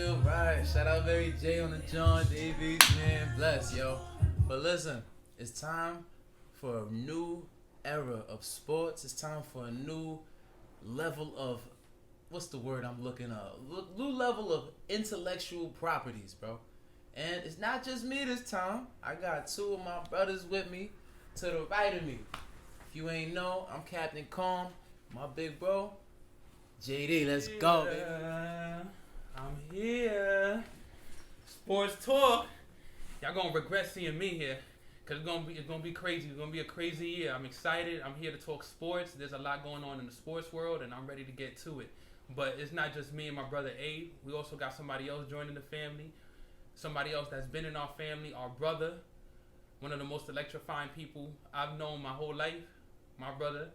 feel right. Shout out Mary J on the John Davies, man. Bless, yo. But listen, it's time for a new era of sports. It's time for a new level of, what's the word I'm looking at? New level of intellectual properties, bro. And it's not just me this time. I got two of my brothers with me to the right of me. If you ain't know, I'm Captain Calm. My big bro, JD. Let's go, baby. I'm here. Sports talk. Y'all gonna regret seeing me here, cause it's gonna be crazy. It's gonna be a crazy year. I'm excited. I'm here to talk sports. There's a lot going on in the sports world, and I'm ready to get to it. But it's not just me and my brother Abe. We also got somebody else joining the family. Somebody else that's been in our family. Our brother, one of the most electrifying people I've known my whole life. My brother,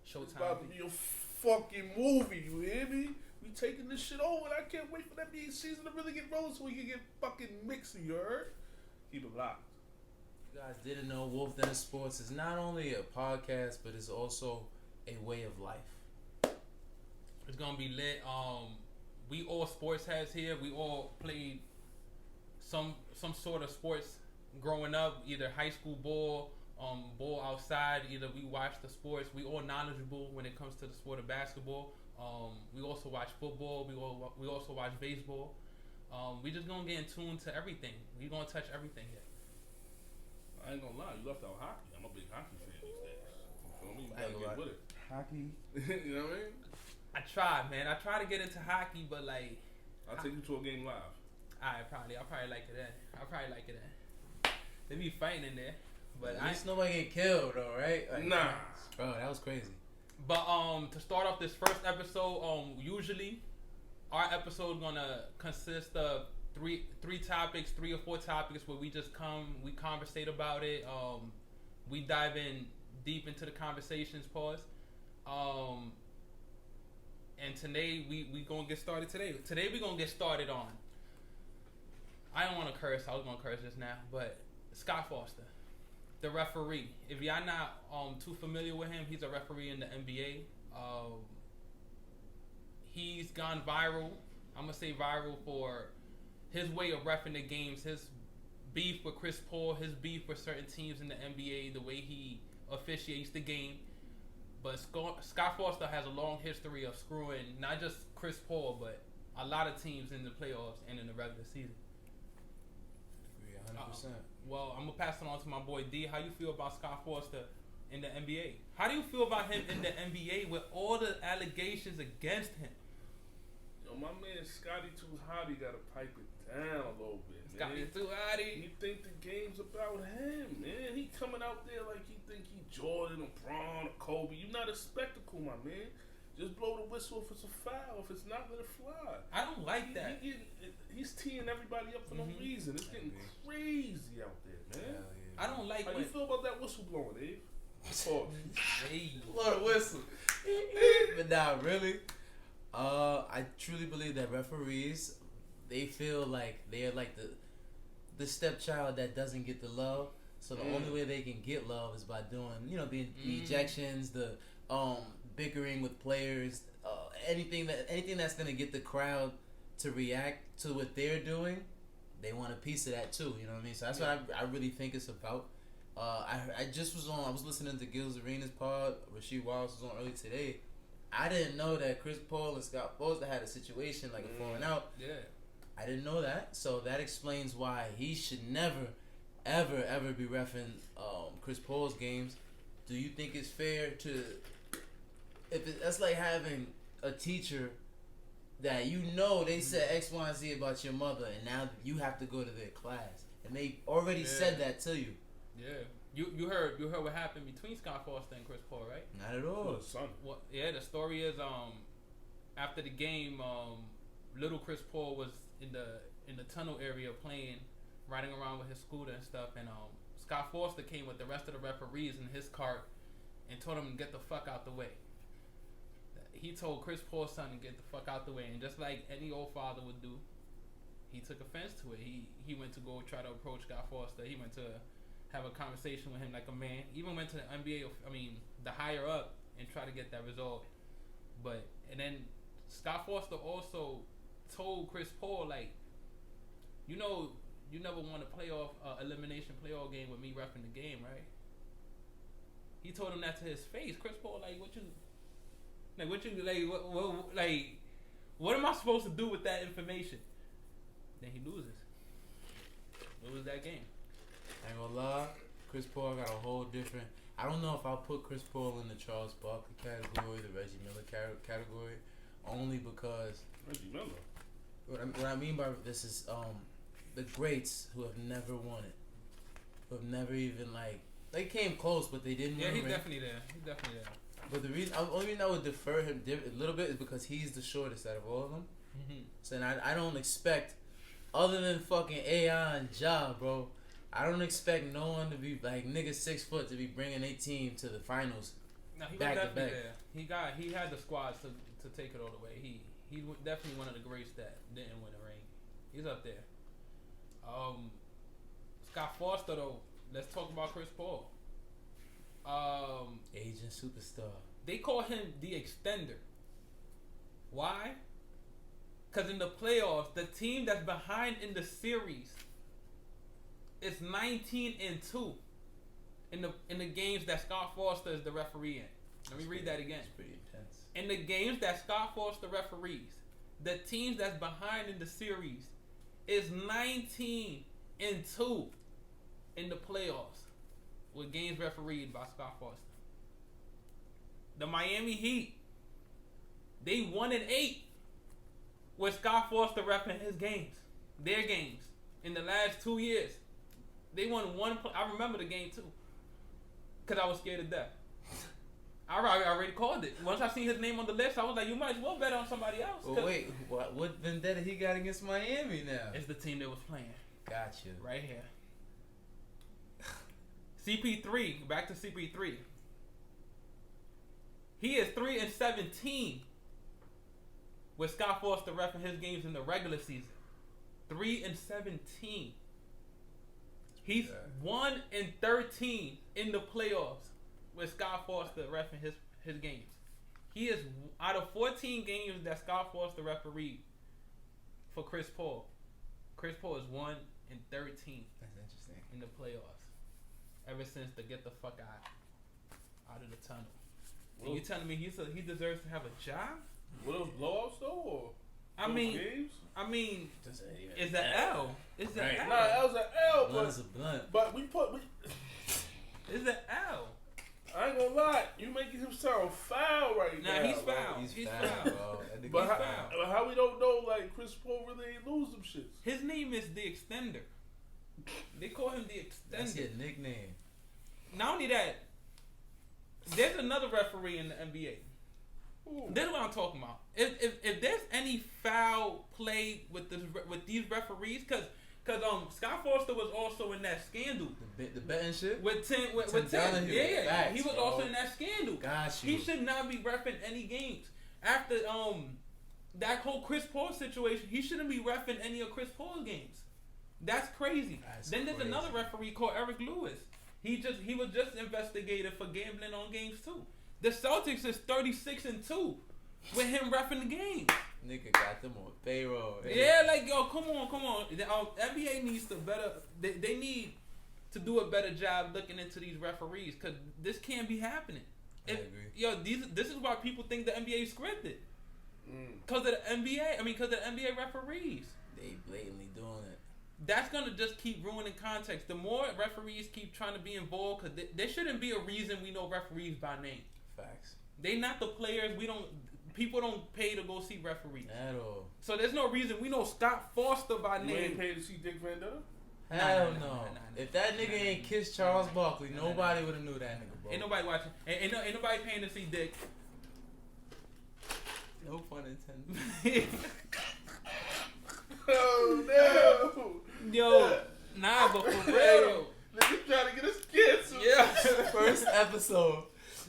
Showtime. It's about to be a fucking movie. You hear me? We taking this shit over, and I can't wait for that NBA season to really get rolling so we can get fucking mixy. You heard? Keep it locked. You guys didn't know WILDN Sports is not only a podcast, but it's also a way of life. It's gonna be lit. We all sports heads here. We all played some sort of sports growing up, either high school ball, ball outside. Either we watch the sports. We all knowledgeable when it comes to the sport of basketball. We also watch football. We also watch baseball. We just gonna get in tune to everything. We gonna touch everything here. I ain't gonna lie, you left out hockey. I'm a big hockey fan these days. You feel me? You gotta get with it. Hockey. You know what I mean? I tried, man. I tried to get into hockey, but like, I'll take you to a game live. I'll probably like it then. I'll probably like it then. They be fighting in there, but At least nobody get killed though, right? Like, Nah. Bro, that was crazy. But to start off this first episode, usually our episode gonna consist of three topics, 3 or 4 topics where we just we conversate about it. We dive in deep into the conversations, pause. And today we gonna get started today. Today we gonna get started on, I don't wanna curse, I was gonna curse just now, but Scott Foster, the referee. If y'all not too familiar with him, he's a referee in the NBA. He's gone viral. I'm gonna say viral for his way of reffing the games, his beef with Chris Paul, his beef with certain teams in the NBA, the way he officiates the game. But Scott Foster has a long history of screwing not just Chris Paul, but a lot of teams in the playoffs and in the regular season. 100%. Well, I'm gonna pass it on to my boy D. How you feel about Scott Foster in the NBA? How do you feel about him in the NBA with all the allegations against him? Yo, my man Scotty Too Hotty gotta pipe it down a little bit, man. Scotty Too Hotty. He think the game's about him, man. He coming out there like he think he Jordan or Braun or Kobe. You not a spectacle, my man. Just blow the whistle if it's a foul. If it's not, let it fly. I don't like that. He's teeing everybody up for no reason. It's getting crazy out there, man. Yeah. I don't like How you feel about that whistle blowing, Dave? Hey. Blow the whistle. But nah, really. I truly believe that referees, they feel like they're like the stepchild that doesn't get the love. So the only way they can get love is by doing, the ejections, the bickering with players, anything that's gonna get the crowd to react to what they're doing. They want a piece of that too. You know what I mean? So that's what I really think it's about. I was listening to Gil's Arenas pod. Rasheed Wallace was on early today. I didn't know that Chris Paul and Scott Foster had a situation like a falling out. Yeah. I didn't know that. So that explains why he should never, ever be reffing Chris Paul's games. Do you think it's fair to... that's like having a teacher that they said X, Y, and Z about your mother, and now you have to go to their class. And they already said that to you. Yeah. You heard what happened between Scott Foster and Chris Paul, right? Not at all. Well, yeah, the story is after the game, little Chris Paul was in the tunnel area playing, riding around with his scooter and stuff, and Scott Foster came with the rest of the referees in his cart and told him to get the fuck out the way. He told Chris Paul's son to get the fuck out the way, and just like any old father would do, he took offense to it. He went to go try to approach Scott Foster. He went to have a conversation with him like a man. Even went to the NBA, the higher up, and try to get that resolved. And then Scott Foster also told Chris Paul, like, you know, you never won a playoff elimination playoff game with me reffing the game, right? He told him that to his face. Chris Paul, like, what am I supposed to do with that information? Then he loses. Lose that game. I ain't gonna lie, Chris Paul got a whole different. I don't know if I'll put Chris Paul in the Charles Barkley category, the Reggie Miller category, only because Reggie Miller. What I mean by this is the greats who have never won it, who have never even like they came close, but they didn't. Yeah, win he's ring. definitely there. He's definitely there. But the only reason I would defer him a little bit is because he's the shortest out of all of them. Mm-hmm. So I don't expect, other than fucking AI and Ja, bro, I don't expect no one to be like niggas 6 foot to be bringing their team to the finals. No, he back was to definitely back. there. He had the squads to take it all the way. He definitely one of the greats that didn't win a ring. He's up there. Scott Foster though. Let's talk about Chris Paul. Asian superstar. They call him the extender. Why? Because in the playoffs, the team that's behind in the series is 19-2 in the games that Scott Foster is the referee in. Let me read that again. It's pretty intense. In the games that Scott Foster referees, the teams that's behind in the series is 19-2 in the playoffs with games refereed by Scott Foster. The Miami Heat, they 1-8 with Scott Foster repping his games, their games in the last 2 years. They won one. I remember the game too, cause I was scared to death. I already called it. Once I seen his name on the list, I was like, you might as well bet on somebody else. Well, wait, what vendetta he got against Miami now? It's the team that was playing. Gotcha. Right here. CP3, back to CP3. He is 3-17 with Scott Foster repping his games in the regular season. 3-17. He's 1-13 in the playoffs with Scott Foster repping his games. He is out of 14 games that Scott Foster refereed for Chris Paul. Chris Paul is 1-13. That's interesting. In the playoffs. Ever since the get the fuck out of the tunnel. And you telling me he deserves to have a job? Were those blowouts though, or I mean, it's an L. It's an Right. L. nah, that was an L, Blunt is a blunt. but It's an L. I ain't gonna lie, you making him sound foul right now. Nah, he's foul. He's foul, bro. That nigga But foul. how we don't know, like, Chris Paul really ain't lose them shits? His name is the Extender. They call him the Extender. That's his nickname. Not only that, there's another referee in the NBA. Ooh. This is what I'm talking about. If there's any foul play with these referees, because Scott Foster was also in that scandal The betting shit? with Tim. Donahue. Yeah, Facts, he was bro. also in that scandal. Got you. He should not be reffing any games after that whole Chris Paul situation. He shouldn't be reffing any of Chris Paul's games. That's crazy. That's then there's crazy. another referee called Eric Lewis. He was just investigated for gambling on games too. The Celtics is 36-2 with him reffing the game. Nigga got them on payroll. Yeah, like yo, come on. The NBA needs to better. They need to do a better job looking into these referees because this can't be happening. I agree. Yo, this is why people think the NBA is scripted. Because of the NBA. Because of the NBA referees. They blatantly doing it. That's gonna just keep ruining context. The more referees keep trying to be involved, because there shouldn't be a reason we know referees by name. Facts. They not the players. People don't pay to go see referees. At all. So there's no reason we know Scott Foster by You name. ain't paid to see Dick Vendetta? Hell Nah. no. If that nigga ain't kissed Charles Barkley, nobody would have knew that nigga, bro. Ain't nobody watching. Ain't nobody paying to see Dick. No pun intended. Oh no! Yo, nah, but for real though. Nigga trying to get us canceled. Yeah. First episode,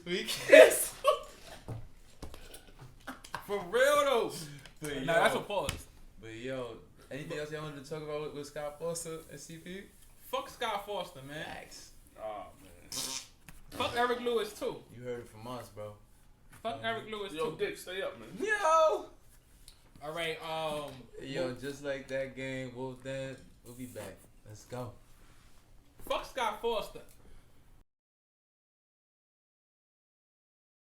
we kissed. For real though. But Nah, that's a pause. But yo, anything else y'all wanted to talk about with Scott Foster and CP? Fuck Scott Foster, man. Facts. Oh man. Fuck Eric Lewis too. You heard it from us, bro. Fuck Eric Lewis Yo, too. Dick, stay up, man. Yo. All right. Yo, just like that game, WILDN, we'll be back. Let's go. Fuck Scott Foster.